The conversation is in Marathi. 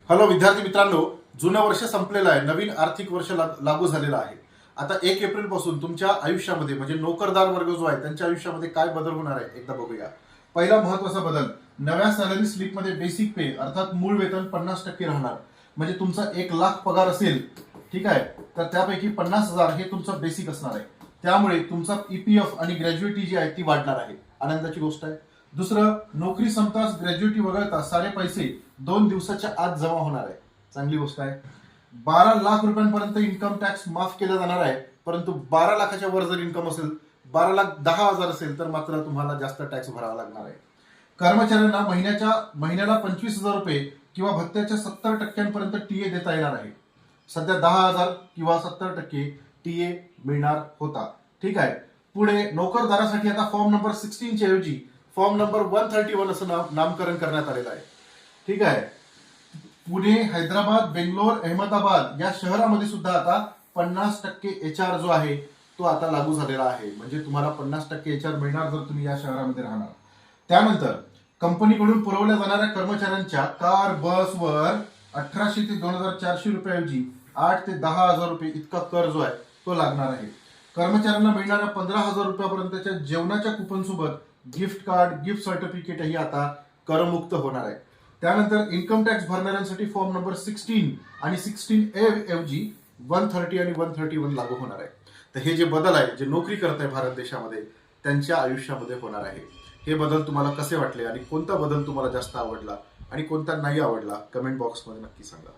हॅलो विद्यार्थी मित्रांनो, जुनं वर्ष संपलेलं आहे, नवीन आर्थिक वर्ष लागू झालेलं आहे. आता 1 एप्रिल पासून तुमच्या आयुष्यामध्ये म्हणजे नोकरदार वर्ग जो आहे त्यांच्या आयुष्यामध्ये काय बदल होणार आहे एकदा बघूया. पहिला महत्वाचा बदल, नव्या सॅलरी स्लिपमध्ये बेसिक पे अर्थात मूळ वेतन 50% राहणार. म्हणजे तुमचा 1,00,000 पगार असेल, ठीक आहे, तर त्यापैकी 50,000 हे तुमचं बेसिक असणार आहे. त्यामुळे तुमचा ईपीएफ आणि ग्रॅज्युएटी जी आहे ती वाढणार आहे. आनंदाची गोष्ट आहे. दुसरं, नोकरी संपताच ग्रॅज्युएटी वगळता सारे पैसे 2 दिवसाच्या आत जमा होणार आहे. चांगली गोष्ट आहे. 12 लाख रुपयांपर्यंत इन्कम टॅक्स माफ केला जाणार आहे. परंतु 12 लाखाच्या वर जर इन्कम असेल, 12,10,000 असेल तर मात्र तुम्हाला जास्त टॅक्स भरावा लागणार आहे. कर्मचाऱ्यांना महिन्याला 25,000 रुपये किंवा भत्त्याच्या 70% टीए देता येणार आहे. सध्या 10,000 किंवा 70% टीए मिळणार होता. ठीक आहे. पुढे नोकरदारासाठी आता फॉर्म नंबर 16 च्या ऐवजी फॉर्म नंबर 131 असं नामकरण करण्यात आलेलं आहे. ठीक आहे. पुणे, हैदराबाद, बेंगलोर, अहमदाबाद या शहरामध्ये सुद्धा आता 50% HR जो आहे तो आता लागू झालेला आहे. म्हणजे तुम्हाला 50% HR मिळणार जर तुम्ही या शहरामध्ये राहणार. त्यानंतर कंपनीकडून पुरवल्या जाणाऱ्या कर्मचाऱ्यांच्या कार बसवर 1,800 ते 2,400 रुपयाऐवजी 8 ते 10,000 रुपये इतका कर जो आहे तो लागणार आहे. कर्मचाऱ्यांना मिळणाऱ्या 15,000 रुपयापर्यंतच्या जेवणाच्या कुपन सोबत गिफ्ट कार्ड, गिफ्ट सर्टिफिकेटही आता करमुक्त होणार आहे. त्यानंतर इन्कम टॅक्स भरणाऱ्यांसाठी फॉर्म नंबर 16 आणि 16A ऐवजी 130 आणि 131 लागू होणार आहे. तर हे जे बदल आहे, जे नोकरी करत आहे भारत देशामध्ये, त्यांच्या आयुष्यामध्ये होणार आहे. हे बदल तुम्हाला कसे वाटले आणि कोणता बदल तुम्हाला जास्त आवडला आणि कोणता नाही आवडला, कमेंट बॉक्समध्ये नक्की सांगा.